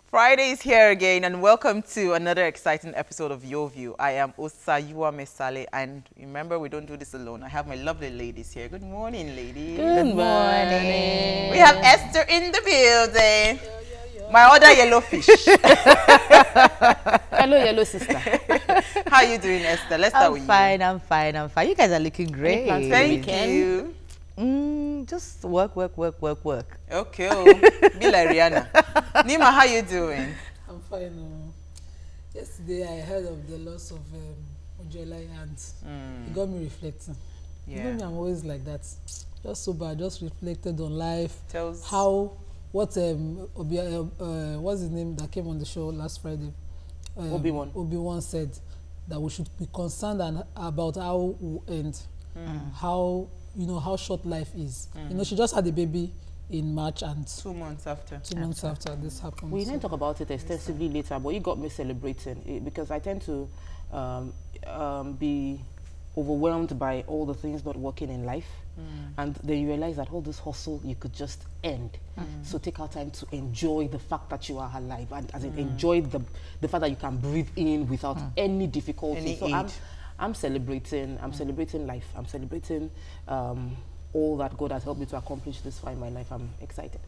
Friday is here again, and welcome to another exciting episode of Your View. I am Osayua Mesale, and remember, we don't do this alone. I have my lovely ladies here. Good morning, ladies. Good morning. We have Esther in the building. My other yellow fish. Hello, yellow sister. How are you doing, Esther? Let's start with you. I'm fine. You guys are looking great. Thank you. Just work. Okay, be like Rihanna. Nima, how you doing? I'm fine. Yesterday I heard of the loss of Ojolai, and it got me reflecting. Yeah. You know me, I'm always like that. Just sober, just reflected on life. Tells What's his name that came on the show last Friday? Obi-Wan. Obi-Wan said that we should be concerned about how we end, how short life is. You know, she just had a baby in March, and 2 months after. 2 months after this happened. We didn't talk about it extensively later, but you got me celebrating it because I tend to be overwhelmed by all the things not working in life, and then you realize that all this hustle you could just end. So take out time to enjoy the fact that you are alive, and as in enjoy the fact that you can breathe in without any difficulty. I'm celebrating. I'm celebrating life. I'm celebrating all that God has helped me to accomplish this far in my life. I'm excited.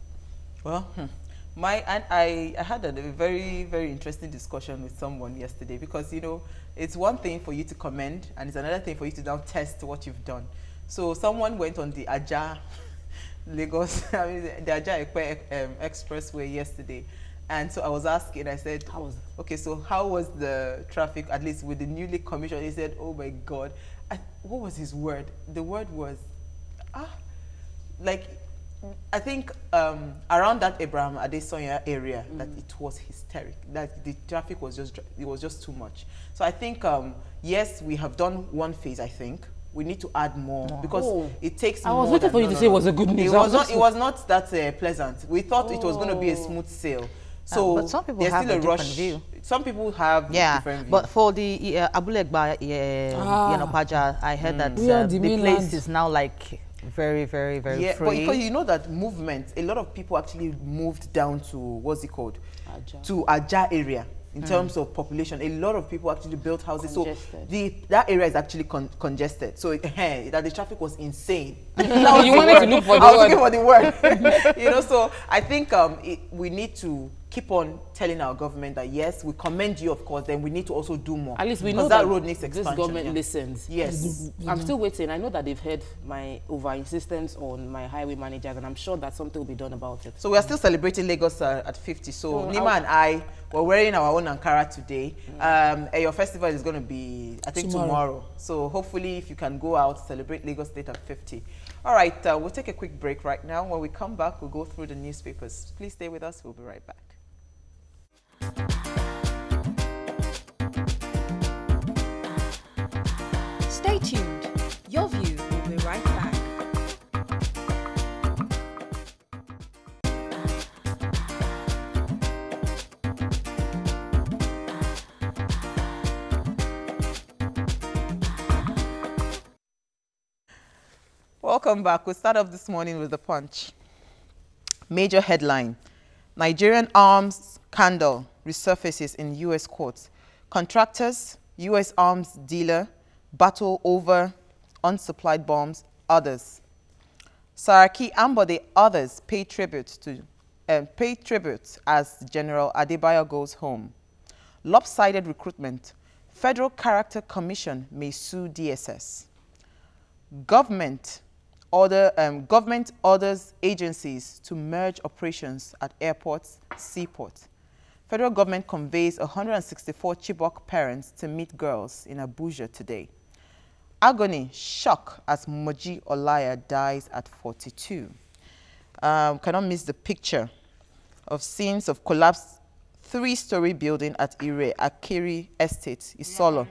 Well, I had a very, very interesting discussion with someone yesterday, because, you know, it's one thing for you to commend, and it's another thing for you to now test what you've done. So someone went on the Aja Lagos, the Aja Expressway yesterday. And so I was asking, I said, How was it? Okay, so how was the traffic, at least with the newly commissioned? He said, oh my God. What was his word? The word was, I think around that Abraham Adesanya area, that it was hysteric, that the traffic was just too much. So I think, yes, we have done one phase, I think. We need to add more, because it takes more. I was waiting for you to say it was a good news. It was not that pleasant. We thought it was going to be a smooth sail. So but some people there's have still a a rush. different view. Some people have a different view. But for the Abulegba Yanopaja, I heard that the place is now like very, very, very free. But because you know that movement, a lot of people actually moved down to, what's it called? To Aja area. In terms of population, a lot of people actually built houses. Congested. So that area is actually congested. So that the traffic was insane. You wanted to look for the word. I was looking for the word. You know, so I think we need to keep on telling our government that yes, we commend you, of course, then we need to also do more. At least we know that road needs expansion. This government listens. Yes. I'm still waiting. I know that they've heard my over-insistence on my highway managers, and I'm sure that something will be done about it. So we are still celebrating Lagos at 50. So Nima and I were wearing our own Ankara today. Your festival is going to be, I think, tomorrow. So hopefully, if you can go out, celebrate Lagos State at 50. All right, we'll take a quick break right now. When we come back, we'll go through the newspapers. Please stay with us. We'll be right back. Stay tuned. Your View will be right back. Welcome back. We'll start off this morning with the Punch. Major headline: Nigerian arms scandal resurfaces in U.S. courts. Contractors, U.S. arms dealer, battle over unsupplied bombs. Others. Saraki Ambode others pay tribute as General Adebayo goes home. Lopsided recruitment. Federal Character Commission may sue DSS. Government orders agencies to merge operations at airports, seaports. Federal government conveys 164 Chibok parents to meet girls in Abuja today. Agony, shock as Moji Olaya dies at 42. Cannot miss the picture of scenes of collapsed 3-story building at Ire Akiri Estate, Isolo.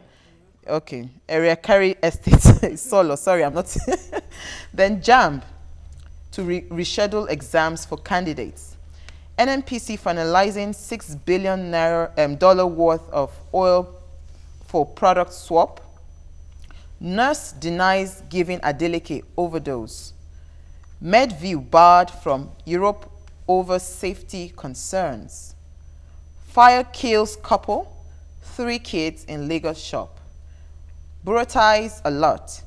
Okay, Area Carry Estate, Solo. Sorry, I'm not. Then JAMB to reschedule exams for candidates. NNPC finalizing $6 billion worth of oil for product swap. Nurse denies giving Adeleke overdose. Medview barred from Europe over safety concerns. Fire kills couple, 3 kids in Lagos shop. Buratize alert.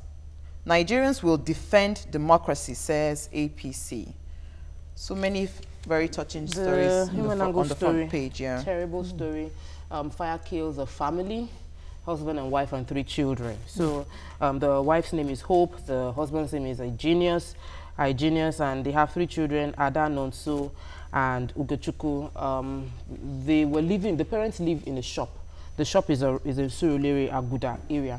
Nigerians will defend democracy, says APC. So many very touching stories on the front page. Yeah. Terrible story. Fire kills a family, husband and wife and 3 children. So the wife's name is Hope, the husband's name is Igenius, and they have 3 children, Ada, Nonso, and Ugochukwu. They were living, the parents live in a shop. The shop is in Surulere, Aguda area.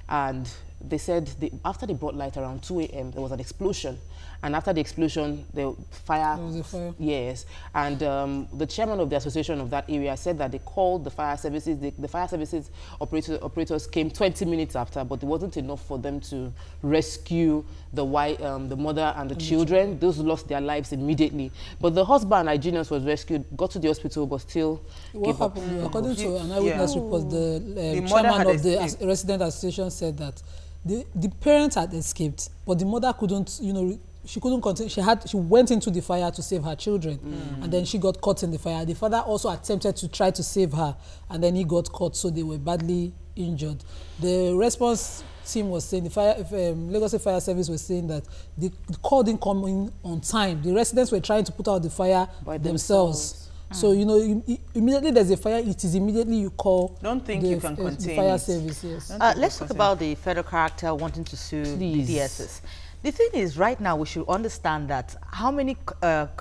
And they said after they brought light around 2 a.m., there was an explosion. And after the explosion, the fire. There was a fire. Yes. And the chairman of the association of that area said that they called the fire services. The fire services operators came 20 minutes after, but it wasn't enough for them to rescue the mother and the children. Those lost their lives immediately. But the husband, Igenius, was rescued, got to the hospital, but still gave up. According to an eyewitness report, the chairman of the resident association said that the parents had escaped, but the mother couldn't, she couldn't continue. She went into the fire to save her children, and then she got caught in the fire. The father also attempted to try to save her, and then he got caught, so they were badly injured. The response team was saying, Lagos State Fire Service was saying that the call didn't come in on time. The residents were trying to put out the fire by themselves. So, immediately there's a fire, it is immediately you call you can contain the fire service. Yes. Let's talk about the federal character wanting to sue the DSS. The thing is, right now, we should understand that how many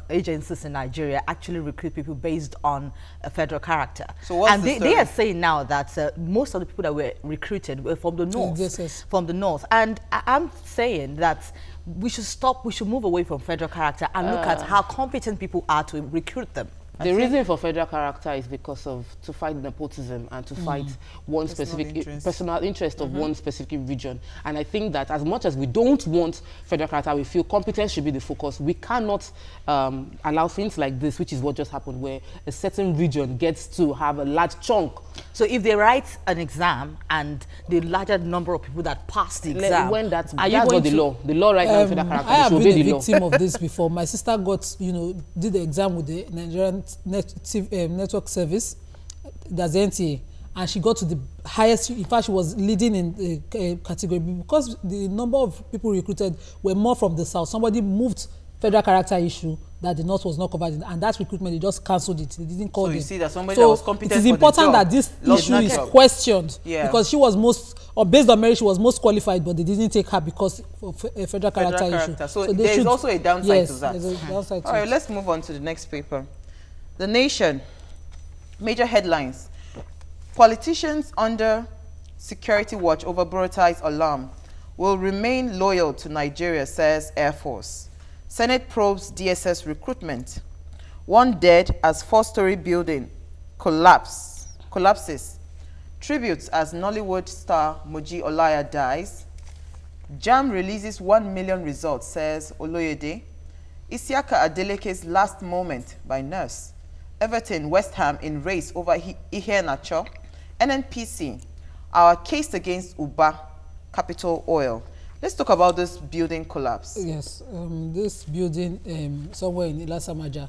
agencies in Nigeria actually recruit people based on a federal character. So what's they are saying now that most of the people that were recruited were from the north. Yes. From the north. And I'm saying that we should move away from federal character and look at how competent people are to recruit them. The reason for federal character is because to fight nepotism and to fight one personal interest of one specific region. And I think that as much as we don't want federal character, we feel competence should be the focus. We cannot allow things like this, which is what just happened, where a certain region gets to have a large chunk. So if they write an exam and the larger number of people that pass the exam, that's not the law. The law right now is federal character. I have been a victim of this before. My sister did the exam with the Nigerian network service, that's the NTA, and she got to the highest. In fact, she was leading in the category because the number of people recruited were more from the south. Somebody moved federal character issue that the north was not covered in, and that recruitment they just cancelled it. They didn't call it. So you see that somebody that was competent it is important that this issue is questioned because she was based on merit, she was most qualified, but they didn't take her because of a federal character issue. So there is also a downside to that. There's a downside to All right, let's move on to the next paper. The Nation, major headlines. Politicians under security watch over Buratize alarm will remain loyal to Nigeria, says Air Force. Senate probes DSS recruitment. 1 dead as 4-story building collapses. Tributes as Nollywood star Moji Olaya dies. JAMB releases 1 million results, says Oloyede. Isiaka Adeleke's last moment by nurse. Everton, West Ham in race over Iheanacho. NNPC, our case against Uba, Capital Oil. Let's talk about this building collapse. Yes, this building somewhere in Ilasamaja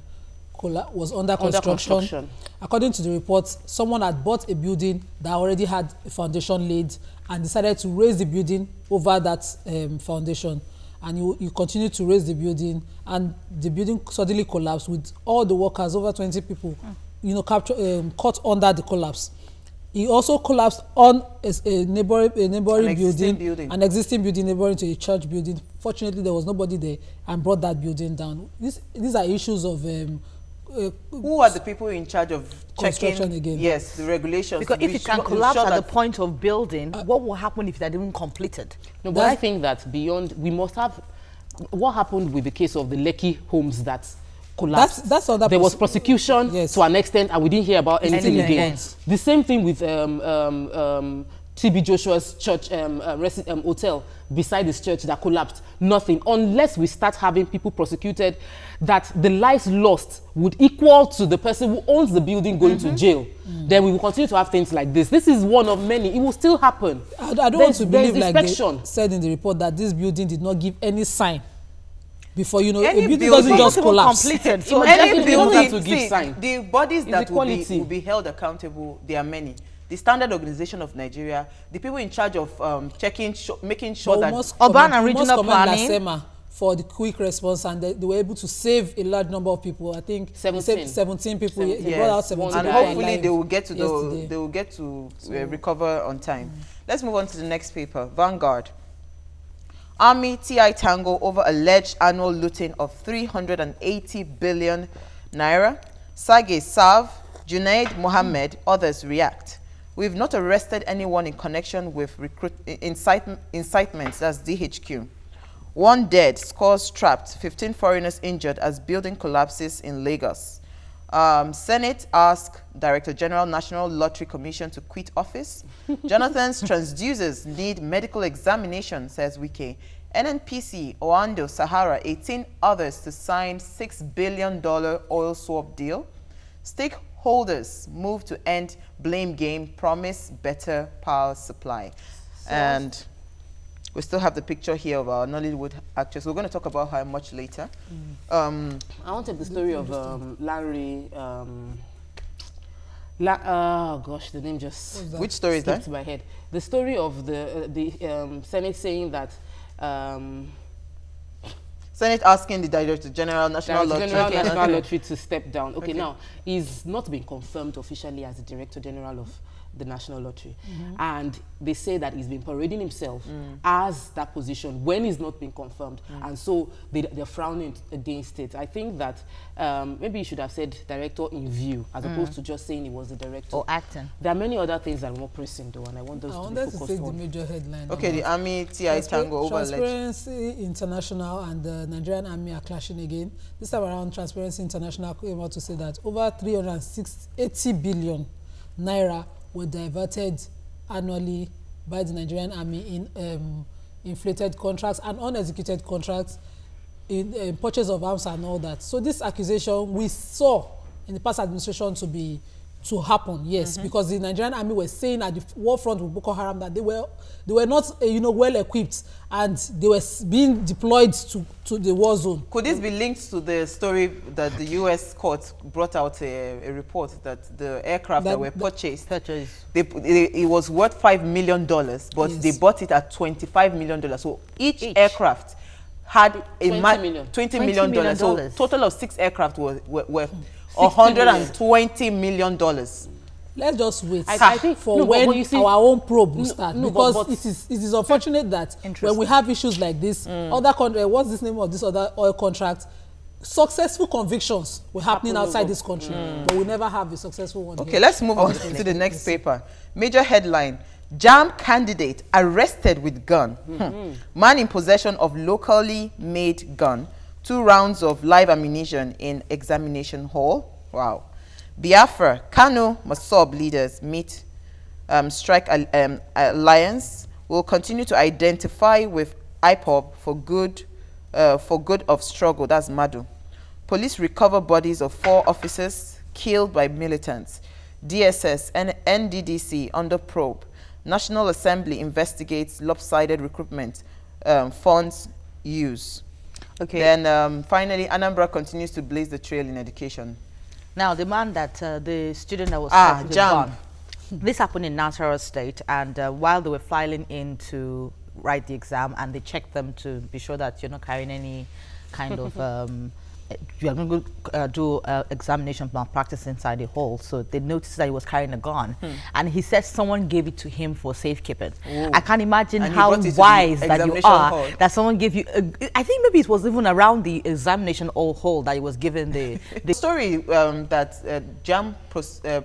was under construction. According to the reports, someone had bought a building that already had a foundation laid and decided to raise the building over that foundation. And you continue to raise the building, and the building suddenly collapsed with all the workers, over 20 people, caught under the collapse. He also collapsed on a neighboring building, an existing building neighboring to a church building. Fortunately, there was nobody there and brought that building down. These are issues of who are the people in charge of checking again? Yes, the regulations. Because if it can collapse at the point of building, what will happen if that isn't completed? No, but I think that beyond, we must have what happened with the case of the Lekki homes that collapsed. There was prosecution to an extent, and we didn't hear about anything again. The same thing with TB Joshua's church hotel beside this church that collapsed. Nothing, unless we start having people prosecuted that the lives lost would equal to the person who owns the building going to jail. Then we will continue to have things like this. This is one of many. It will still happen. I don't want to believe, like they said in the report, that this building did not give any sign before, you know, Any a building doesn't just collapse. Completed. So Imagine any if they wanted building, to give see, sign. the bodies It's that equality. will be held accountable, there are many. The Standard Organization of Nigeria, the people in charge of making sure that urban and regional planning LASEMA for the quick response, and they were able to save a large number of people. I think 17 people. They brought out 17 and people hopefully alive they will get to yesterday. recover on time. Let's move on to the next paper. Vanguard. Army TI Tango over alleged annual looting of 380 billion naira. Sage Sav, Junaid Mohammed, others react. We've not arrested anyone in connection with incitements, that's DHQ. 1 dead, scores trapped, 15 foreigners injured as building collapses in Lagos. Senate asked Director General National Lottery Commission to quit office. Jonathan's transducers need medical examination, says Wike. NNPC, Oando, Sahara, 18 others to sign $6 billion oil swap deal. Stakeholders move to end blame game, promise better power supply. And we still have the picture here of our Nollywood actress. We're going to talk about her much later. I want to take the story of Larry. Oh gosh, the name just which story is that? To my head. The story of the Senate saying that. Senate asking the Director General National Lottery to step down. Okay, now he's not been confirmed officially as the Director General of the National Lottery, and they say that he's been parading himself as that position when he's not been confirmed, and so they're frowning against it. I think that maybe you should have said director in view as opposed to just saying he was the director or acting. There are many other things that are more pressing though, and I want those to be focused on. the major headline. Okay, the Army TI Tango over Transparency International and the Nigerian Army are clashing again. This time around, Transparency International came out to say that over 380 billion naira were diverted annually by the Nigerian Army in inflated contracts and unexecuted contracts in purchase of arms and all that. So this accusation we saw in the past administration to happen, yes, because the Nigerian Army were saying at the war front with Boko Haram that they were not well equipped and they were being deployed to the war zone. Could this be linked to the story that the U.S. court brought out a report that the aircraft that were purchased, it was worth $5 million, but they bought it at $25 million. So each aircraft had $20 million. So total of 6 aircraft were worth $120 million. Let's just wait. I think for when our own probe will start, because it is unfortunate that when we have issues like this, other country, what's the name of this other oil contract? Successful convictions were happening outside this country, but we never have a successful one. Okay, let's move on to the next paper. Major headline: JAMB candidate arrested with gun. Man in possession of locally made gun. 2 rounds of live ammunition in examination hall. Wow. Biafra, Kano, Masob leaders meet strike alliance. Will continue to identify with IPOB for good of struggle. That's Madu. Police recover bodies of 4 officers killed by militants. DSS and NDDC under probe. National Assembly investigates lopsided recruitment funds use. Okay. Then finally, Anambra continues to blaze the trail in education. Now, the man that the student that was JAMB. This happened in Nasarawa State, and while they were filing in to write the exam, and they checked them to be sure that you're not carrying any kind of you are going to do examination malpractice inside the hall. So they noticed that he was carrying a gun, and he said someone gave it to him for safekeeping. I can't imagine how wise that you are that someone gave you. I think maybe it was even around the examination hall that he was given the story that JAMB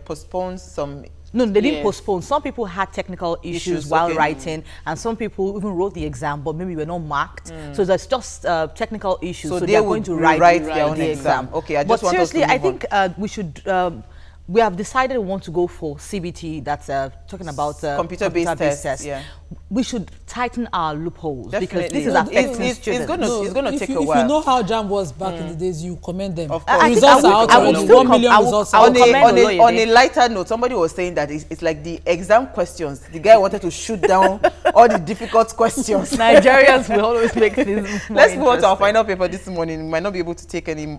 postpones some. No, they didn't postpone. Some people had technical issues while writing, and some people even wrote the exam, but maybe were not marked. So there's just technical issues. So they are going to write their own exam. Okay, I just want us to move on. I think we should we have decided we want to go for CBT, that's talking about computer-based tests. Yeah. We should tighten our loopholes. Definitely. Because this is affecting students. It's going to take a while. If you know how JAMB was back in the days, you commend them. Of course. Results are out already. 1 million results are out. On a lighter note, somebody was saying that it's like the exam questions. The guy wanted to shoot down all the difficult questions. Nigerians will always make things more Let's move on to our final paper this morning. We might not be able to take any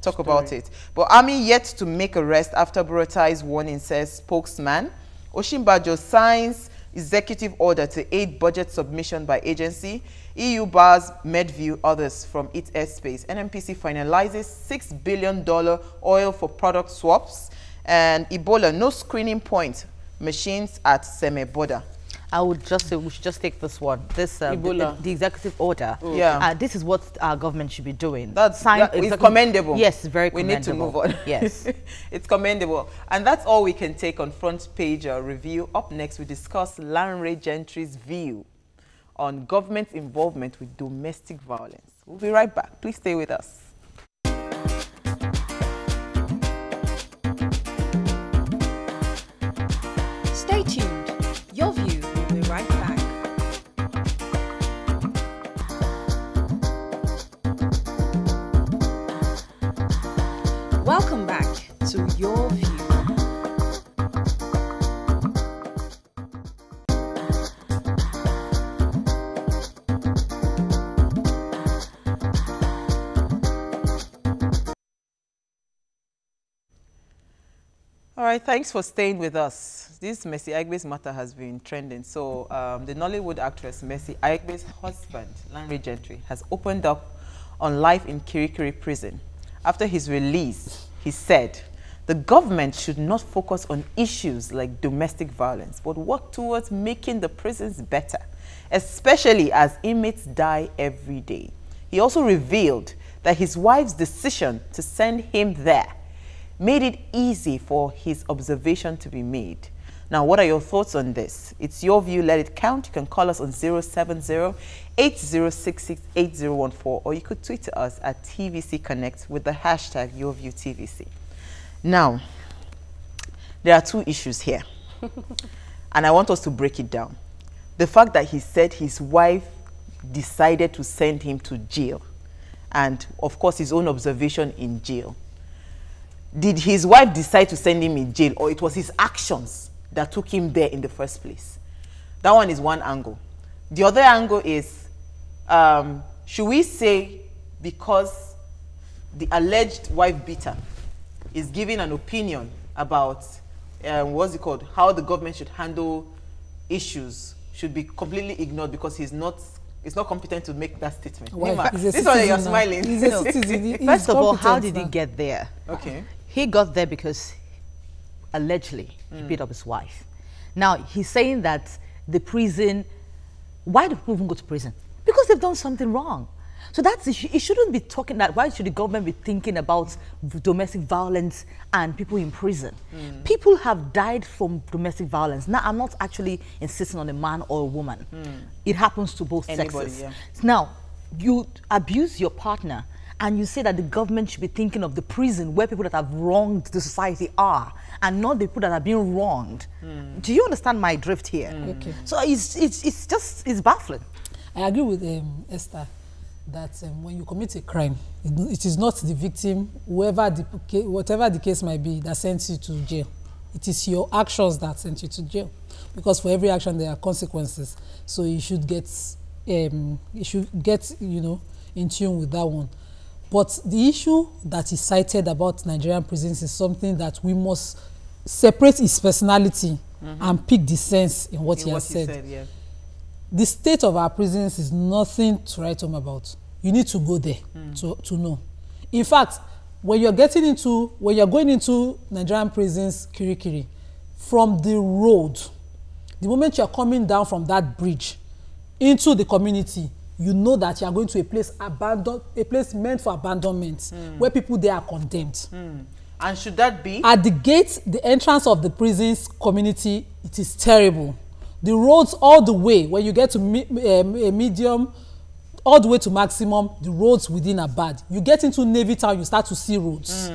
talk about it. But Army yet to make arrest after Burutai's warning, says spokesman. Osinbajo signs executive order to aid budget submission by agency. EU bars Medview others from its airspace. NNPC finalizes $6 billion oil for product swaps. And Ebola, no screening point. Machines at Seme border. I would just say we should just take this one. This the executive order. Yeah. This is what our government should be doing. It's commendable. Yes, very commendable. We need to move on. Yes. It's commendable. And that's all we can take on Front Page Review. Up next, we discuss Lanre Gentry's view on government involvement with domestic violence. We'll be right back. Please stay with us. Stay tuned. Your View will be right back. Welcome back to Your View. All right, thanks for staying with us. This Mercy Aigbe's matter has been trending. So the Nollywood actress Mercy Aigbe's husband, Lanre Gentry, has opened up on life in Kirikiri prison. After his release, he said, the government should not focus on issues like domestic violence, but work towards making the prisons better, especially as inmates die every day. He also revealed that his wife's decision to send him there made it easy for his observation to be made. Now, what are your thoughts on this? It's your view, let it count. You can call us on 070-8066-8014, or you could tweet to us at TVC Connect with the hashtag YourViewTVC. Now, there are two issues here, and I want us to break it down. The fact that he said his wife decided to send him to jail, and of course his own observation in jail. Did his wife decide to send him in jail, or it was his actions that took him there in the first place? That one is one angle. The other angle is, should we say because the alleged wife beater is giving an opinion about, what's it called, how the government should handle issues, should be completely ignored because he's not competent to make that statement? This one you're smiling. First of all, how did he get there? Okay. He got there because allegedly he beat up his wife. Now he's saying that the prison, why do people even go to prison? Because they've done something wrong. So that's it shouldn't be talking that. Why should the government be thinking about domestic violence and people in prison? People have died from domestic violence. Now I'm not actually insisting on a man or a woman. It happens to both sexes. Yeah. Now you abuse your partner, and you say that the government should be thinking of the prison where people that have wronged the society are, and not the people that are being wronged. Do you understand my drift here? Okay. So it's baffling. I agree with Esther that when you commit a crime, it is not the victim, whatever the case might be, that sends you to jail. It is your actions that sent you to jail, because for every action there are consequences. So you should get in tune with that one. But the issue that is cited about Nigerian prisons is something that we must separate his personality and pick the sense in what he has said. Yeah. The state of our prisons is nothing to write home about. You need to go there to know. In fact, when you're going into Nigerian prisons, Kirikiri, from the road, the moment you're coming down from that bridge into the community, you know that you are going to a place meant for abandonment, where people there are condemned. And should that be? At the gate, the entrance of the prisons community, it is terrible. The roads all the way, when you get to medium, all the way to maximum, the roads within are bad. You get into Navy Town, you start to see roads.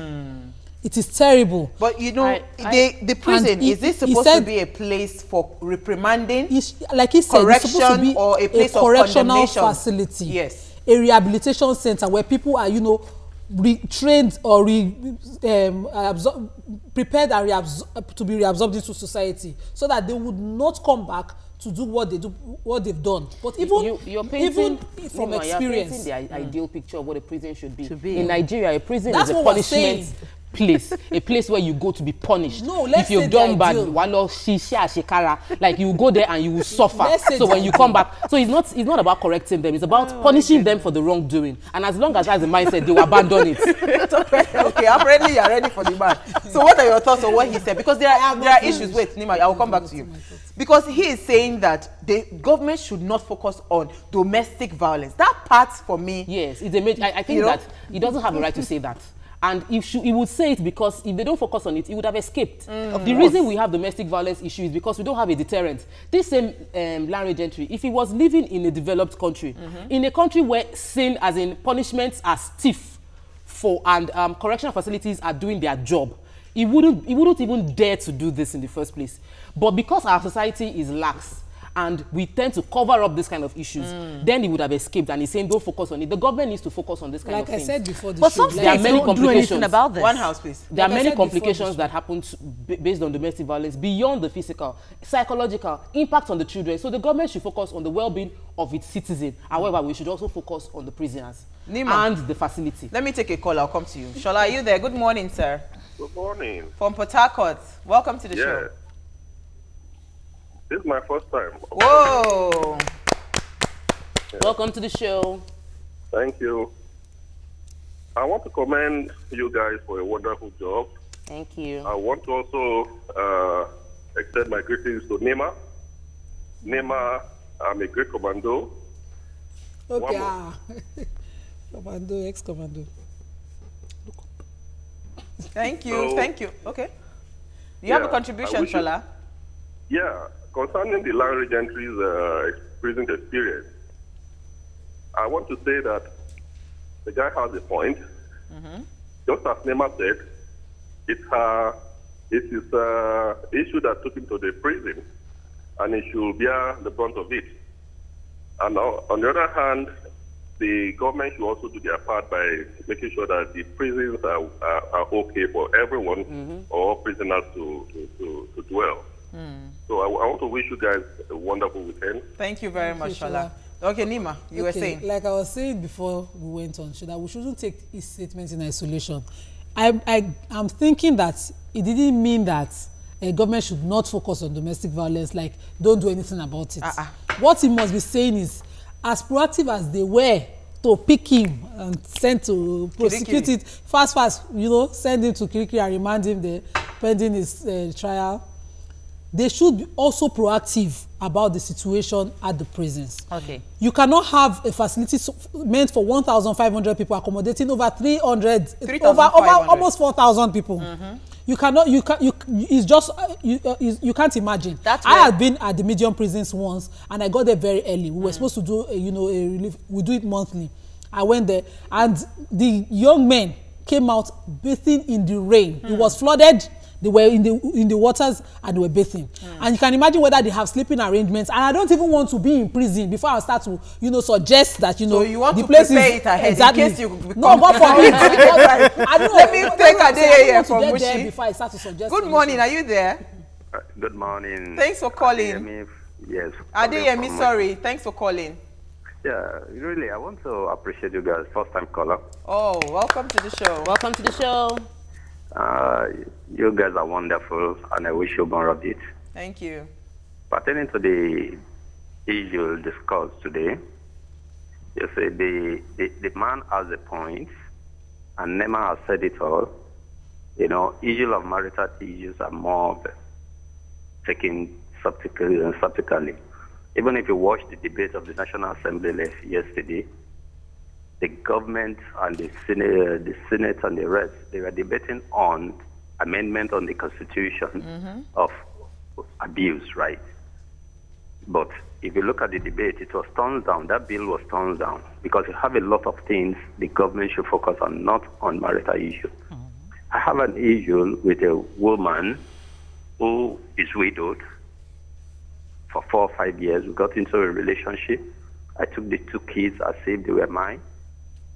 It is terrible. But you know, the prison, is this supposed to be a place for reprimanding? Like he said, it's supposed to be or a place of correctional facility. Yes. A rehabilitation center where people are, you know, trained or prepared and to be reabsorbed into society, so that they would not come back to do what they've done. But even from experience, you're painting the ideal picture of what a prison should be. In Nigeria, a prison is a punishment place, a place where you go to be punished. No, let's if you've done bad, like you go there and you will suffer. So when you come back, so it's not about correcting them, it's about punishing them for the wrongdoing. And as long as that's the mindset, they will abandon it. Okay, apparently you're ready for the man. So what are your thoughts on what he said? Because there are issues. Wait, Nima, I will come back to you. Because he is saying that the government should not focus on domestic violence. That part for me, yes, it's a major. I think that he doesn't have a right to say that. And he would say it because if they don't focus on it, he would have escaped. The reason we have domestic violence issue is because we don't have a deterrent. This same Larry Gentry, if he was living in a developed country, in a country where sin, as in punishments, are stiff and correctional facilities are doing their job, he wouldn't even dare to do this in the first place. But because our society is lax, and we tend to cover up this kind of issues, then he would have escaped. And he's saying, don't focus on it. The government needs to focus on this kind of thing. Like I said before, but some states don't do anything about this. One house, please. There are many complications that happen based on domestic violence beyond the physical, psychological, impact on the children. So the government should focus on the well-being of its citizens. However, we should also focus on the prisoners and the facility. Let me take a call. I'll come to you. Shola, are you there? Good morning, sir. Good morning. From Port Harcourt. Welcome to the show. This is my first time. Whoa! Yeah. Welcome to the show. Thank you. I want to commend you guys for a wonderful job. Thank you. I want to also extend my greetings to Nima. Nima, I'm a great commando. Okay. Commando, ex-commando. Thank you. Thank you. Okay. You have a contribution, Shola? Yeah. Concerning the Larry Gentry's prison experience, I want to say that the guy has a point. Just as Nema said, it is an issue that took him to the prison, and he should bear the brunt of it. And on the other hand, the government should also do their part by making sure that the prisons are okay for everyone, or prisoners to dwell. So I want to wish you guys a wonderful weekend. Thank you very much, Shola. Okay, Nima, you were saying. Like I was saying before we went on, that we shouldn't take his statements in isolation. I'm thinking that it didn't mean that a government should not focus on domestic violence, like don't do anything about it. What he must be saying is, as proactive as they were to pick him and send to prosecute it fast, you know, send him to Kirikiri and remand him there pending his trial. They should be also proactive about the situation at the prisons. Okay. You cannot have a facility meant for 1,500 people accommodating over 300, over almost 4,000 people. You cannot. It's just you can't imagine. I had been at the medium prisons once, and I got there very early. We were supposed to do, you know, a relief. We do it monthly. I went there, and the young men came out bathing in the rain. It was flooded. They were in the waters and they were bathing. And you can imagine whether they have sleeping arrangements. And I don't even want to be in prison before I start to, you know, suggest that, you know, so you want the to place prepare is it ahead exactly. in case you become. No, but for me, I don't know. Let me take a day here from Mushi. Before I start to suggest. Good morning. Are you there? Good morning. Thanks for calling. Yes. Adeyemi, sorry. Thanks for calling. Yeah, really, I want to appreciate you guys. First time caller. Oh, welcome to the show. Welcome to the show. You guys are wonderful, and I wish you more of it. Thank you. Pertaining to the issue discussed today, you say the man has a point, and Nema has said it all. You know, issues of marital issues are more taken subsequently. Even if you watch the debate of the National Assembly yesterday, the government and the Senate and the rest, they were debating on amendment on the Constitution of abuse, right? But if you look at the debate, it was turned down. That bill was turned down because you have a lot of things the government should focus on, not on marital issues. I have an issue with a woman who is widowed for 4 or 5 years. We got into a relationship. I took the 2 kids as if they were mine.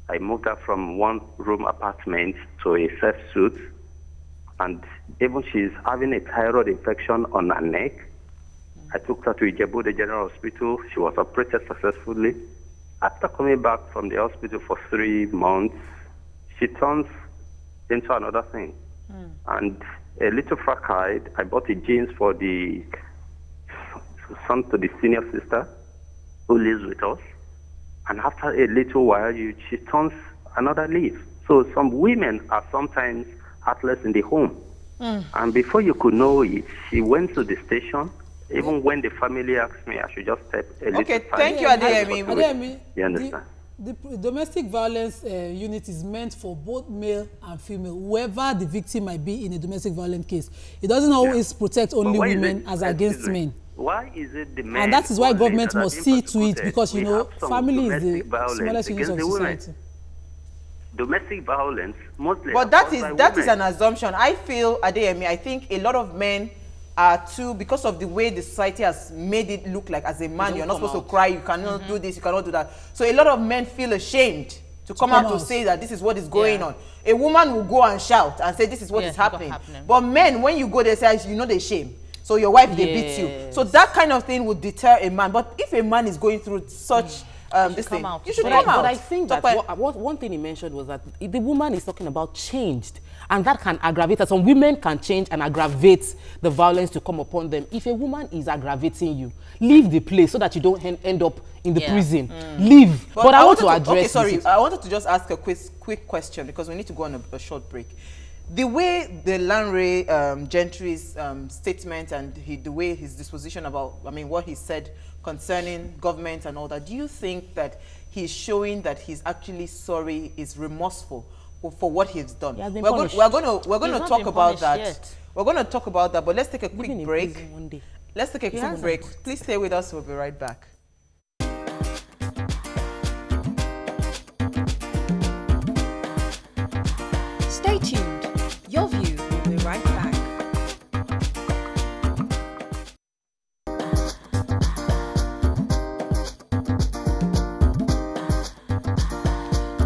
I moved her from 1-room apartment to a self-suite. And even she's having a thyroid infection on her neck. I took her to Ijebu, the General Hospital. She was operated successfully. After coming back from the hospital for 3 months, she turns into another thing. And a little fracas, I bought the jeans for the son to the senior sister who lives with us. And after a little while, she turns another leaf. So some women are sometimes heartless in the home. And before you could know it, she went to the station. Even when the family asked me, I should just step a little. Okay, thank you, Adeyemi. Adeyemi, you understand? The domestic violence unit is meant for both male and female, whoever the victim might be in a domestic violence case. It doesn't always protect only women as against men. Why is it the men? And that is why government must see to it, because, you know, family is the smallest unit of society. Domestic violence, mostly. But that is an assumption. I feel, Adeyemi, I think a lot of men are too, because of the way the society has made it look like as a man, you're not supposed to cry, you cannot do this, you cannot do that. So a lot of men feel ashamed to come out to say that this is what is going on. A woman will go and shout and say this is what is happening. But men, when you go there, say, you know they shame. So your wife, they beat you. So that kind of thing would deter a man. But if a man is going through such this thing, you should come out. But I think that one thing he mentioned was that the woman is talking about changed. And that can aggravate her. Some women can change and aggravate the violence to come upon them. If a woman is aggravating you, leave the place so that you don't end up in the prison. Leave. But I want to address... Okay, sorry. I wanted to just ask a quick question because we need to go on a short break. The way the Lanre Gentry's statement and the way his disposition about, I mean, what he said concerning government and all that, do you think that he's showing that he's actually sorry, is remorseful for what he's done? We're going to talk about that. Yet. We're going to talk about that, but let's take a quick break. Let's take a quick break. Please stay with us. We'll be right back. Stay tuned. Your View will be right back.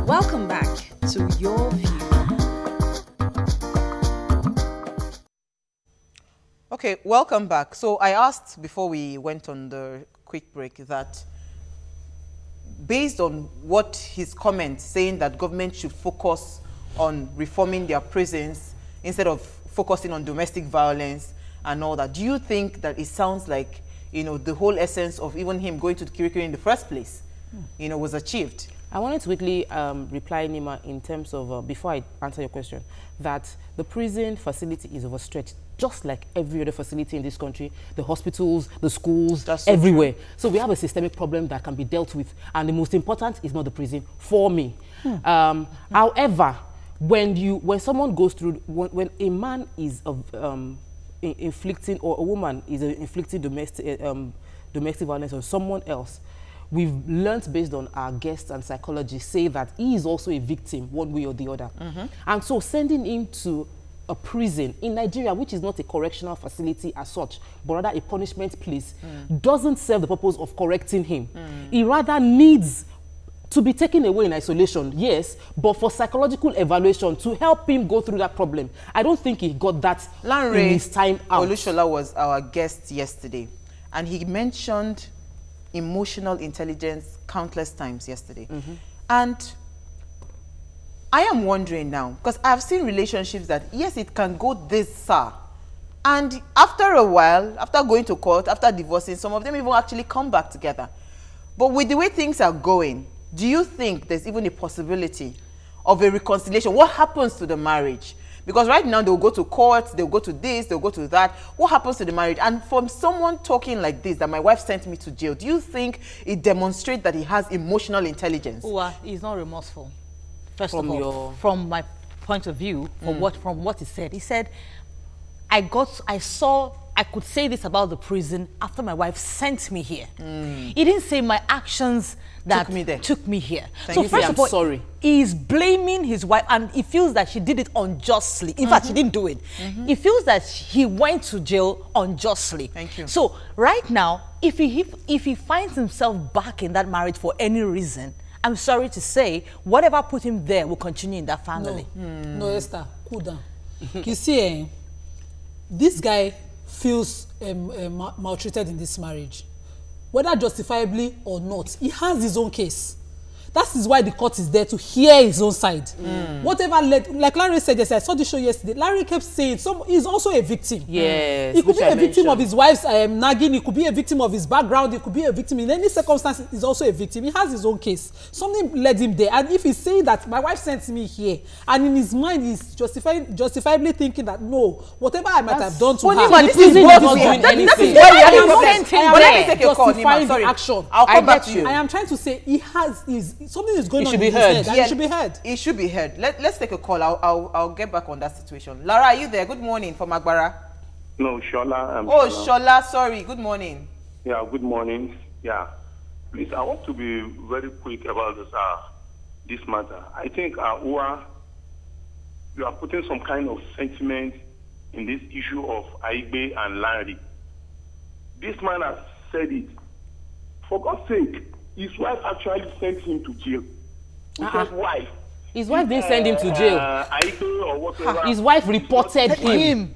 Welcome back to Your View. Okay, welcome back. So I asked before we went on the quick break that based on what his comments saying that government should focus on reforming their prisons instead of focusing on domestic violence and all that, do you think that it sounds like, you know, the whole essence of even him going to the Kirikiri in the first place, you know, was achieved? I wanted to quickly reply, Nima, in terms of, before I answer your question, that the prison facility is overstretched, just like every other facility in this country, the hospitals, the schools, everywhere. So we have a systemic problem that can be dealt with, and the most important is not the prison, for me. However, when someone goes through, when a man is inflicting, or a woman is inflicting domestic violence on someone else, we've learned based on our guests and psychologists say that he is also a victim one way or the other. And so sending him to a prison in Nigeria, which is not a correctional facility as such, but rather a punishment place, doesn't serve the purpose of correcting him. He rather needs to be taken away in isolation, yes, but for psychological evaluation to help him go through that problem. I don't think he got that in his time out. Olushola was our guest yesterday, and he mentioned emotional intelligence countless times yesterday. And I am wondering now, because I've seen relationships that, yes, it can go this far. And after a while, after going to court, after divorcing, some of them even actually come back together. But with the way things are going, do you think there's even a possibility of a reconciliation? What happens to the marriage? Because right now they'll go to court, they'll go to this, they'll go to that. What happens to the marriage? And from someone talking like this, that my wife sent me to jail, do you think it demonstrates that he has emotional intelligence? Well, he's not remorseful. First of all, from my point of view, from what he said, I I could say this about the prison after my wife sent me here. He didn't say my actions that took me here. So first of all, sorry. He's blaming his wife, and he feels that she did it unjustly. In fact, she didn't do it. He feels that he went to jail unjustly. Thank you. So right now, if he finds himself back in that marriage for any reason, I'm sorry to say, whatever put him there will continue in that family. No, Esther, cool down. You see, this guy feels maltreated in this marriage. Whether justifiably or not, he has his own case. That is why the court is there to hear his own side. Whatever led, like Larry said yesterday, I saw the show yesterday, Larry kept saying he's also a victim. Yes. He could be a victim of his wife's nagging, he could be a victim of his background, he could be a victim in any circumstance, he's also a victim. He has his own case. Something led him there. And if he's saying that my wife sent me here, and in his mind he's justifiably thinking that no, whatever I might have done to her, but this is what not doing anything. Let me take a call, Nima, action. I'll come back to you. I am trying to say he has something is going on in his head. It should be heard. It should be heard. Let's take a call. I'll get back on that situation. Lara, are you there? Good morning from Agbara. No, Shola. Shola, sorry. Good morning. Yeah, good morning. Yeah. Please, I want to be very quick about this matter. I think, Uwa, you are putting some kind of sentiment in this issue of Aigbe and Larry. This man has said it. For God's sake, his wife actually sent him to jail. His wife. His wife didn't send him to jail. Or whatever. His wife reported him.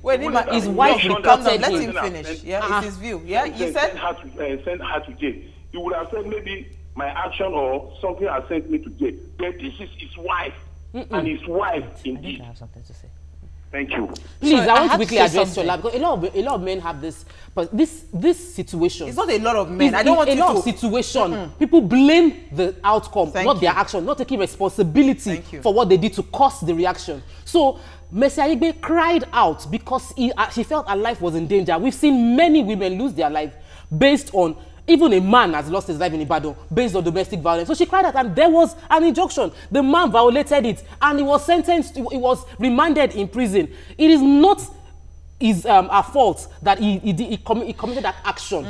His wife reported him. Let him finish. Yeah, it's his view. Yeah, he said send her to jail. He would have said maybe my action or something has sent me to jail. But this is his wife, and his wife indeed. I have something to say. Thank you. Please, I want to quickly address Shola, because a lot of men have this, but this situation. It's not a lot of men. I don't want a lot of situation. People blame the outcome, not their action, not taking responsibility for what they did to cause the reaction. So Mercy Aigbe cried out because she felt her life was in danger. We've seen many women lose their life based on. Even a man has lost his life in Ibadan based on domestic violence. So she cried out, and there was an injunction. The man violated it, and he was sentenced. He was remanded in prison. It is not our fault that he committed that action.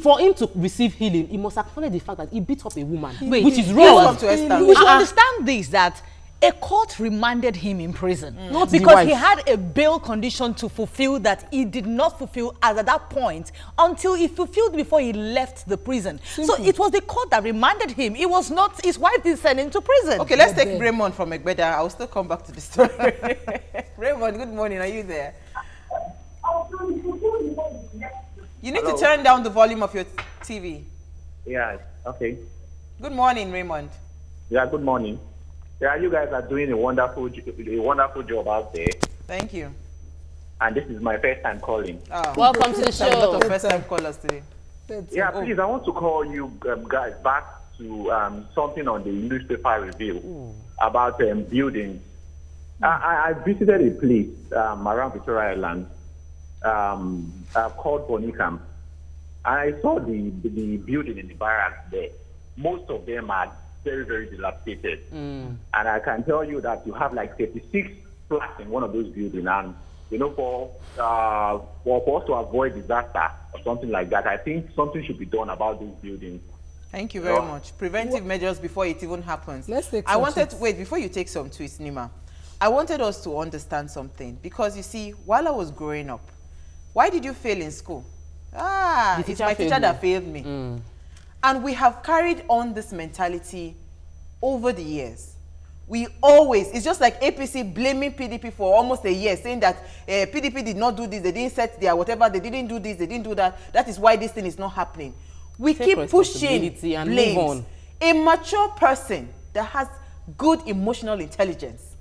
For him to receive healing, he must acknowledge the fact that he beat up a woman, which is wrong. We should understand this, that a court remanded him in prison because he had a bail condition to fulfill that he did not fulfill at that point until he fulfilled before he left the prison. Simple. So it was the court that remanded him. It was not his wife did send him to prison. Okay, let's take Raymond from Egbeda. I'll still come back to the story. Raymond, good morning. Are you there? You need to turn down the volume of your TV. Yeah, okay. Good morning, Raymond. Yeah, good morning. Yeah, you guys are doing a wonderful job out there. Thank you. And this is my first time calling. Oh. Welcome to the show. A lot of first time callers today. Yeah, please, I want to call you guys back to something on the newspaper review about buildings. I visited a place around Victoria Island called Bonicam. I saw the building in the barracks there. Most of them are very, very dilapidated. And I can tell you that you have like 36 flats in one of those buildings. And, you know, for us to avoid disaster or something like that, I think something should be done about those buildings. Thank you very much. Preventive measures before it even happens. Let's take wait, before you take some tweets, Nima, I wanted us to understand something. Because, you see, while I was growing up, why did you fail in school? It's my teacher that failed me. And we have carried on this mentality over the years. We always, it's just like APC blaming PDP for almost a year, saying that PDP did not do this, they didn't set their whatever, they didn't do this, they didn't do that. That is why this thing is not happening. We keep pushing blames. A mature person that has good emotional intelligence,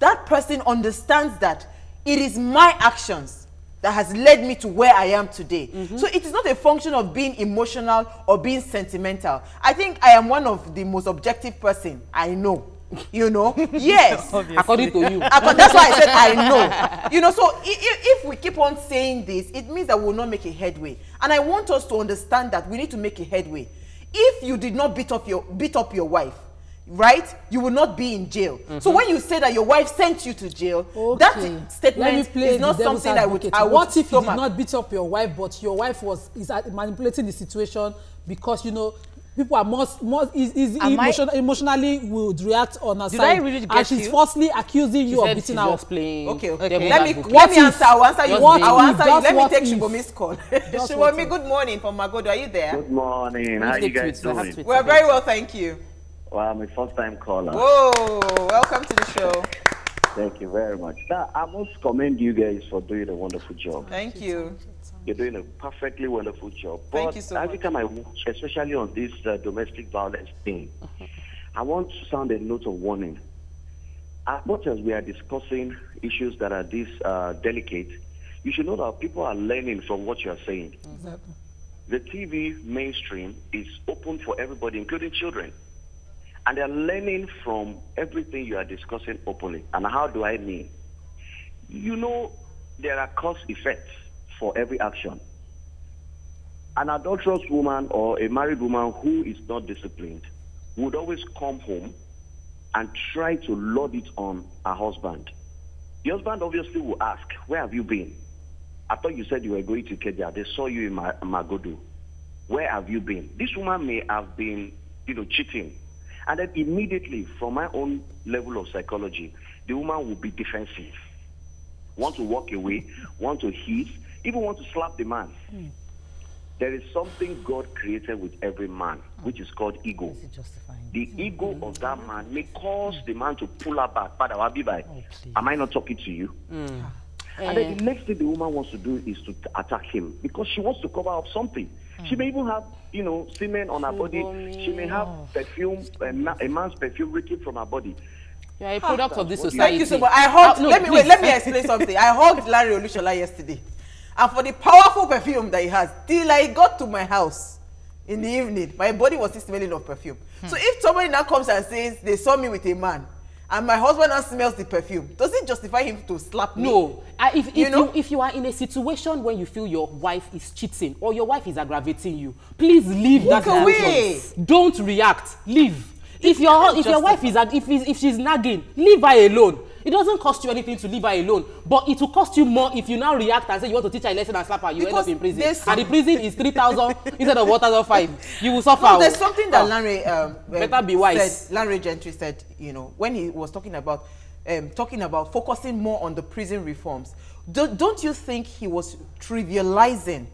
that person understands that it is my actions that has led me to where I am today. So it is not a function of being emotional or being sentimental. I think I am one of the most objective person I know. You know? Yes. According to you. That's why I said I know. You know, so if we keep on saying this, it means that we will not make a headway. And I want us to understand that we need to make a headway. If you did not beat up your wife, right, you will not be in jail. So when you say that your wife sent you to jail, that statement is not something I would What if you did stomach. not beat up your wife, but your wife is manipulating the situation because, you know, people are emotionally would react on her side, really and she's falsely accusing you of beating her up. Okay. Okay. Let me answer. I'll answer you. I'll answer you. Let me take Shibomi's call. Shibomi, good morning from Magodo. Are you there? Good morning. How are you guys doing? We're very well, thank you. Well, I'm a first-time caller. Whoa, welcome to the show. Thank you very much. Now, I must commend you guys for doing a wonderful job. Thank you. You're doing a perfectly wonderful job. Thank you so much. Every time I watch, especially on this domestic violence thing, I want to sound a note of warning. As much as we are discussing issues that are this delicate, you should know that people are learning from what you are saying. Exactly. The TV mainstream is open for everybody, including children. And they're learning from everything you are discussing openly. And how do I mean? You know, there are cause effects for every action. An adulterous woman or a married woman who is not disciplined would always come home and try to load it on her husband. The husband obviously will ask, where have you been? I thought you said you were going to Kenya. They saw you in Magodo. Where have you been? This woman may have been, cheating. And then immediately, from my own level of psychology, the woman will be defensive. Want to walk away, want to hit, even want to slap the man. There is something God created with every man, which is called ego. The ego of that man may cause the man to pull her back. Am I not talking to you? And then the next thing the woman wants to do is to attack him because she wants to cover up something. She may even have, semen on her body. She may have perfume, a man's perfume reeking from her body. You are a product of this society. Thank you so much. I hugged, let me explain something. I hugged Larry Olushola yesterday. And for the powerful perfume that he has, till I got to my house in the evening, my body was still smelling of perfume. So if somebody now comes and says they saw me with a man, and my husband now smells the perfume, does it justify him to slap me? No. If you are in a situation where you feel your wife is cheating or your wife is aggravating you, please leave that situation. Don't react. Leave. If your wife is if she's nagging, leave her alone. It doesn't cost you anything to leave her alone, but it will cost you more if you now react and say you want to teach her a lesson and slap her. You end up in prison, and the prison is 3,000 instead of 1,500. You will suffer. No, there's something that Lanre better be wise. Said, Lanre Gentry said, when he was talking about focusing more on the prison reforms. Don't you think he was trivializing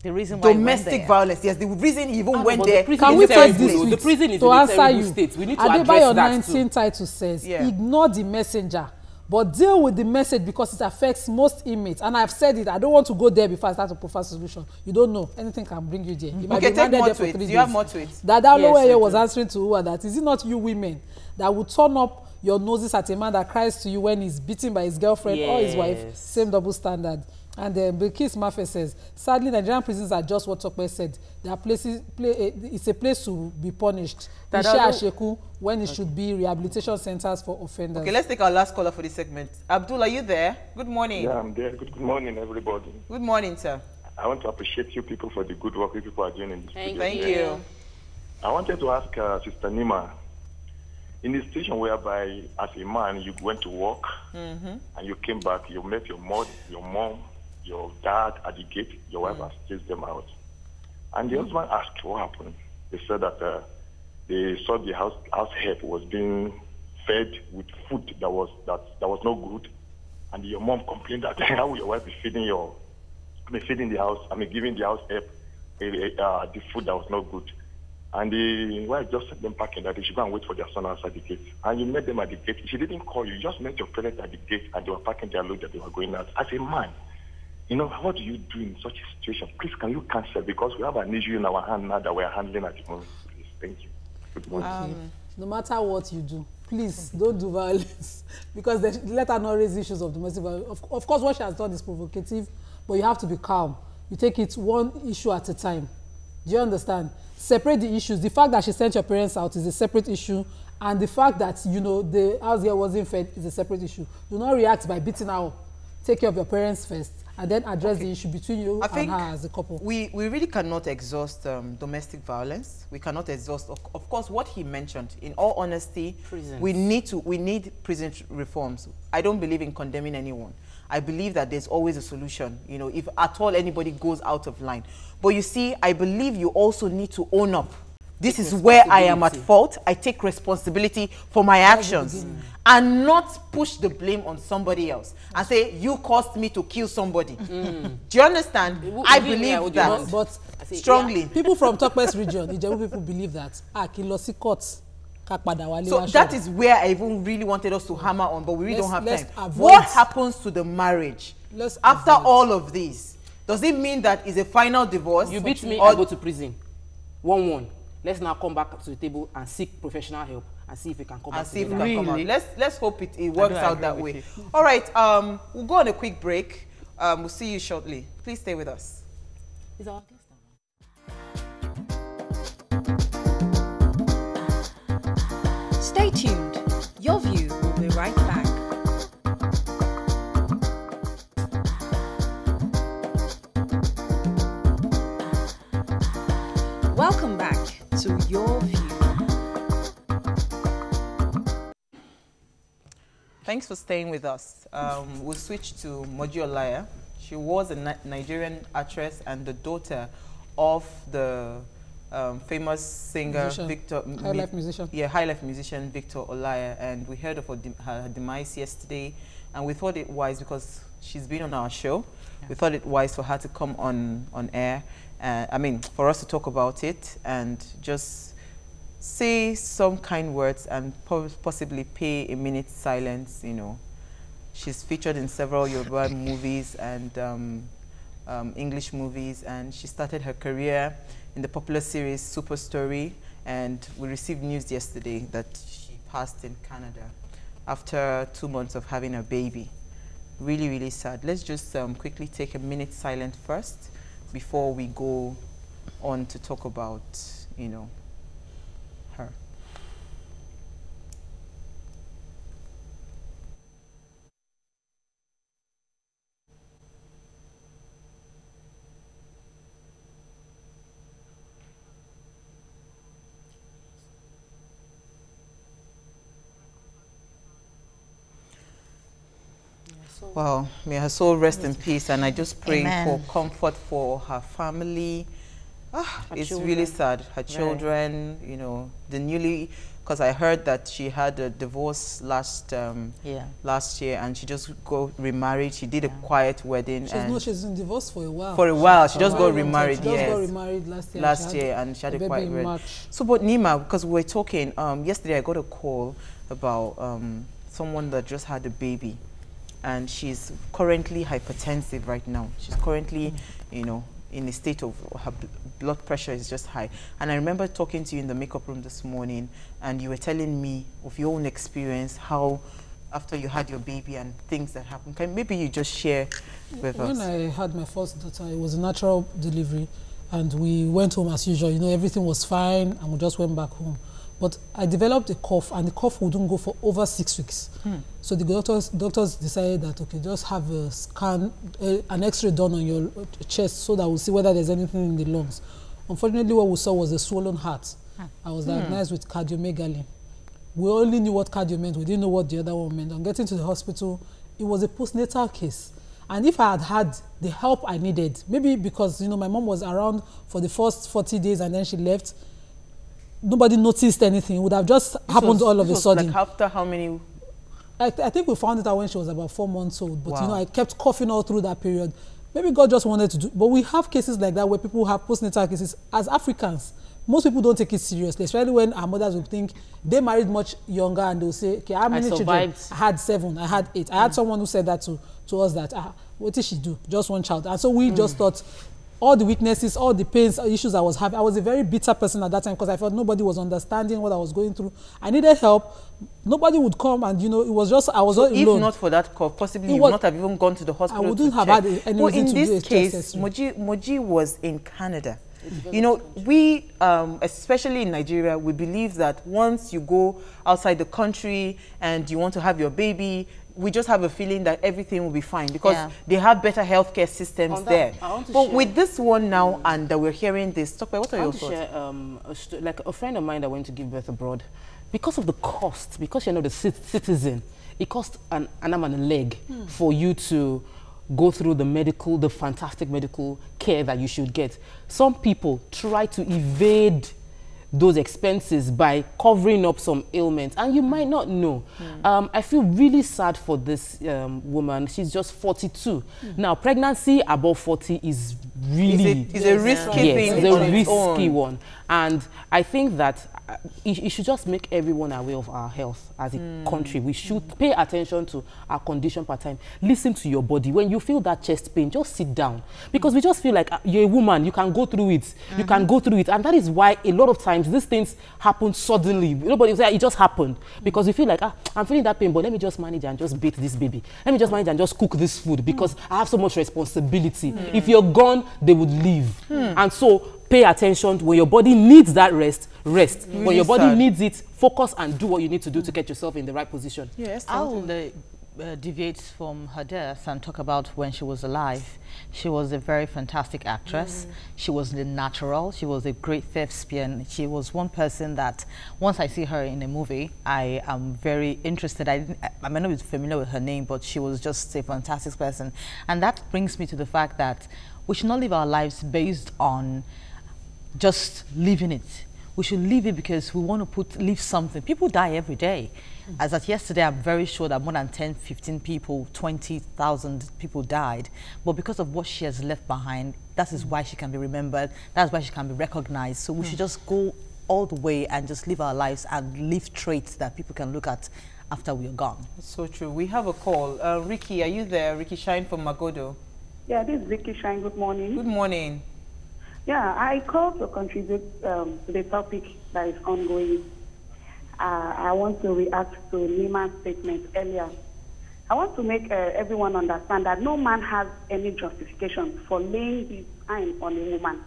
the reason why domestic violence? Yes, the reason he even went there. Can we take this the prison is to answer you? State. We need to address Adebayo that 19 title says, ignore the messenger, but deal with the message because it affects most inmates. And I've said it. I don't want to go there before I start to profile solution. You don't know. Anything can bring you there. You might be take more there to for it. 3 days. You have more to it. Dada Oloweye was answering to who that. Is it not you women that would turn up your noses at a man that cries to you when he's beaten by his girlfriend or his wife? Same double standard. And Bilkis Mafe says, sadly, Nigerian prisons are just what Tokwe said. They are it's a place to be punished. When it should be rehabilitation centers for offenders. Okay, let's take our last caller for this segment. Abdul, are you there? Good morning. Yeah, I'm there. Good morning, everybody. Good morning, sir. I want to appreciate you people for the good work you people are doing in this studio. Thank you. I wanted to ask Sister Nima, in the situation whereby, as a man, you went to work and you came back, you met your mom, your dad at the gate, your wife has chased them out. And the husband asked what happened. They said that they saw the house help was being fed with food that was no good. And your mom complained that how will your wife be feeding the house, giving the house help the food that was no good. And the wife just set them packing that they should go and wait for their son outside the gate. And you met them at the gate. She didn't call you. You just met your parents at the gate and they were packing their load that they were going out. As a man, what do you do in such a situation? Please, can you cancel? Because we have an issue in our hand now that we are handling at the moment. Please, thank you. Good morning. No matter what you do, please don't do violence because let her not raise issues of domestic violence. Of course, what she has done is provocative, but you have to be calm. You take it one issue at a time. Do you understand? Separate the issues. The fact that she sent your parents out is a separate issue, and the fact that the house girl wasn't fed is a separate issue. Do not react by beating her up. take care of your parents first, and then address the issue between you and her as a couple. We really cannot exhaust domestic violence. We cannot exhaust, of course, what he mentioned. In all honesty, we need prison reforms. I don't believe in condemning anyone. I believe that there's always a solution, you know, if at all anybody goes out of line. But you see, I believe you also need to own up. This is where I am at fault. I take responsibility for my actions and not push the blame on somebody else and say, you caused me to kill somebody. Do you understand? I believe that but strongly. People from Tokpes region, Ijebu people believe that. So that is where I even really wanted us to hammer on, but we really don't have time. What happens to the marriage after all of this? Does it mean that it's a final divorce? You beat me, I go to prison. 1-1. Let's now come back to the table and seek professional help and see if we can come back. Let's hope it works out that way. All right, we'll go on a quick break. We'll see you shortly. Please stay with us. Is our guest around? Stay tuned. Your View will be right back. Welcome back to Your View. Thanks for staying with us. We'll switch to Moji Olaiya. She was a Nigerian actress and the daughter of the famous singer Victor. High life musician. Yeah, high life musician Victor Olaiya, and we heard of her demise yesterday, and we thought it wise because she's been on our show. Yeah. We thought it wise for her to come on air. I mean, for us to talk about it and just say some kind words and possibly pay a minute's silence, you know. She's featured in several Yoruba movies and English movies, and she started her career in the popular series Super Story, and we received news yesterday that she passed in Canada after 2 months of having a baby. Really, really sad. Let's just quickly take a minute silent first before we go on to talk about, you know, her. Well, may her soul rest in peace, and I just pray for comfort for her family. It's children. Really sad. Her children, you know, the newly, because I heard that she had a divorce last year, and she just got remarried. She did a quiet wedding. She's been divorced for a while. For a while, she just got remarried. She just got remarried last year. Last year, and she had a quiet wedding. So, but Nima, because we were talking yesterday, I got a call about someone that just had a baby. And she's currently hypertensive right now. She's currently, you know, in a state of her blood pressure is just high. And I remember talking to you in the makeup room this morning, and you were telling me of your own experience, how after you had your baby and things that happened. Can maybe you just share with us? When I had my first daughter, it was a natural delivery, and we went home as usual. You know, everything was fine, and we just went back home. But I developed a cough, and the cough wouldn't go for over 6 weeks. So the doctors decided that, okay, just have a scan, an X-ray done on your chest so that we'll see whether there's anything in the lungs. Unfortunately, what we saw was a swollen heart. I was diagnosed with cardiomegaly. We only knew what cardio meant. We didn't know what the other one meant. On getting to the hospital, it was a postnatal case. And if I had had the help I needed, maybe because, you know, my mom was around for the first 40 days and then she left, nobody noticed anything. It would have just happened all of a sudden. Like after how many? I think we found it out when she was about 4 months old. But you know, I kept coughing all through that period. Maybe God just wanted to do. But we have cases like that where people have postnatal cases. As Africans, most people don't take it seriously, especially when our mothers will think they married much younger and they'll say, okay, how many children? I had 7, I had 8. I had someone who said that to us that, what did she do? Just 1 child. And so we just thought, all the weaknesses, all the pains, issues I was having. I was a very bitter person at that time because I felt nobody was understanding what I was going through. I needed help. Nobody would come, and you know, it was just I was all alone. If not for that cough, possibly you would not have even gone to the hospital. I wouldn't have had any reason to do it. In this case, Moji was in Canada. You know, we, especially in Nigeria, we believe that once you go outside the country and you want to have your baby, we just have a feeling that everything will be fine because they have better healthcare systems there. But with this one now, and we're hearing this, Tope, what are your thoughts? Share, like a friend of mine that went to give birth abroad, because of the cost, because you're not a citizen, it costs an arm and a leg for you to go through the fantastic medical care that you should get. Some people try to evade those expenses by covering up some ailments, and you might not know. I feel really sad for this woman. She's just 42. Now, pregnancy above 40 is really is a risky thing. It's a risky one, and I think that it should just make everyone aware of our health as a country. We should pay attention to our condition per time. Listen to your body. When you feel that chest pain, just sit down, because we just feel like you're a woman, you can go through it. You can go through it, and that is why a lot of times these things happen suddenly. Nobody will say it just happened, because we feel like I'm feeling that pain, but let me just manage and just bathe this baby. Let me just manage and just cook this food because I have so much responsibility. If you're gone, they would leave. And so pay attention. When your body needs that rest. Really when your body needs it, focus and do what you need to do to get yourself in the right position. Yes, I will deviate from her death and talk about when she was alive. She was a very fantastic actress. She was natural. She was a great thespian. She was one person that once I see her in a movie, I am very interested. I may not be familiar with her name, but she was just a fantastic person. And that brings me to the fact that we should not live our lives based on just living it. We should live it because we want to leave something. People die every day. As of yesterday, I'm very sure that more than 10, 15 people, 20,000 people died. But because of what she has left behind, that is why she can be remembered. That's why she can be recognized. So we should just go all the way and just live our lives and leave traits that people can look at after we are gone. That's so true. We have a call. Ricky, are you there? Ricky Shine from Magodo. Yeah, this is Ricky Shine. Good morning. Good morning. Yeah, I called to contribute to the topic that is ongoing. I want to react to Neiman's statement earlier. I want to make everyone understand that no man has any justification for laying his hand on a woman.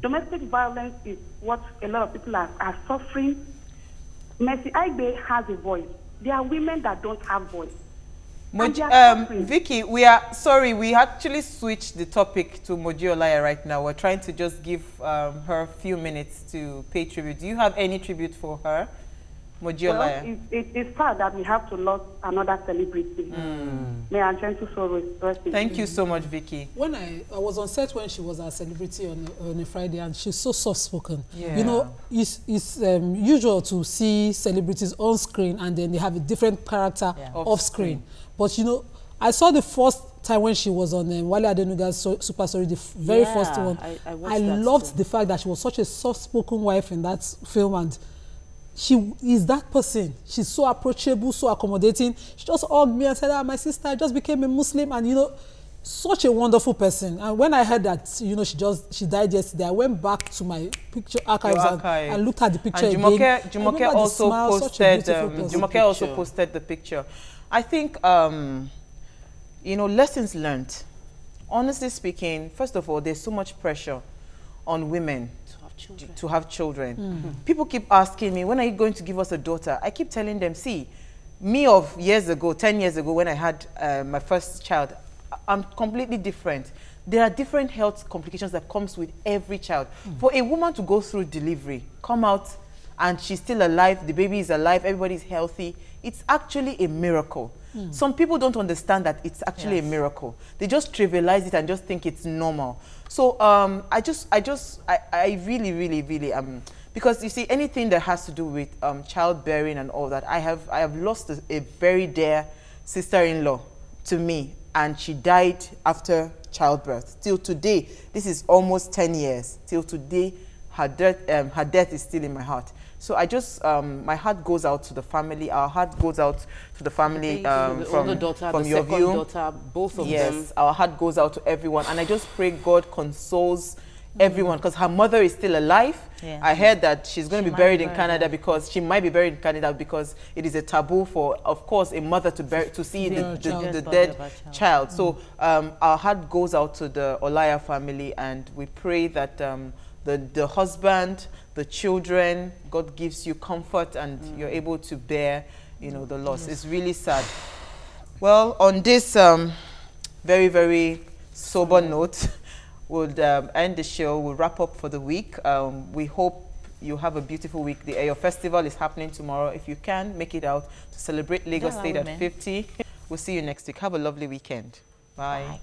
Domestic violence is what a lot of people are suffering. Mercy Aigbe has a voice. There are women that don't have voice. Vicky, we are sorry, we actually switched the topic to Moji Olaiya right now. We're trying to just give her a few minutes to pay tribute. Do you have any tribute for her, Moji Olaiya? It's sad that we have to lose another celebrity. May our gentle soul rest. Thank you so much, Vicky. When I was on set when she was our celebrity on a Friday, and she's so soft-spoken. Yeah. You know, it's usual to see celebrities on screen and then they have a different character off screen. But you know, I saw the first time when she was on Wale Adenuga's Super Story, the very first one. I loved the fact that she was such a soft-spoken wife in that film, and she is that person. She's so approachable, so accommodating. She just hugged me and said, my sister, I just became a Muslim, and you know, such a wonderful person. And when I heard that, you know, she died yesterday, I went back to my picture archives and looked at the picture and Jumoke also posted Jumoke also posted the picture. I think you know, lessons learned. Honestly speaking, first of all, there's so much pressure on women to have children. People keep asking me, when are you going to give us a daughter? I keep telling them, see, me of years ago, 10 years ago, when I had my first child, I'm completely different. There are different health complications that comes with every child. For a woman to go through delivery, come out and she's still alive, the baby is alive, everybody's healthy, it's actually a miracle. Some people don't understand that it's actually a miracle. They just trivialize it and just think it's normal. So I really because you see, anything that has to do with childbearing and all that, I have lost a very dear sister-in-law to me, and she died after childbirth. Till today, this is almost 10 years. Till today, her death is still in my heart. So I just, my heart goes out to the family. Our heart goes out to the family from your view. Daughter, both of them. Yes, our heart goes out to everyone. And I just pray God consoles everyone, because her mother is still alive. Yeah. I heard that she's going to be buried in Canada, because she might be buried in Canada because it is a taboo for, of course, a mother to see the dead child. So our heart goes out to the Olaiya family, and we pray that the husband, the children, God gives you comfort and you're able to bear, you know, the loss. It's really sad. Well, on this very, very sober note, we'll end the show. We'll wrap up for the week. We hope you have a beautiful week. The Ayo Festival is happening tomorrow. If you can, make it out to celebrate Lagos State at 50. We'll see you next week. Have a lovely weekend. Bye. Bye.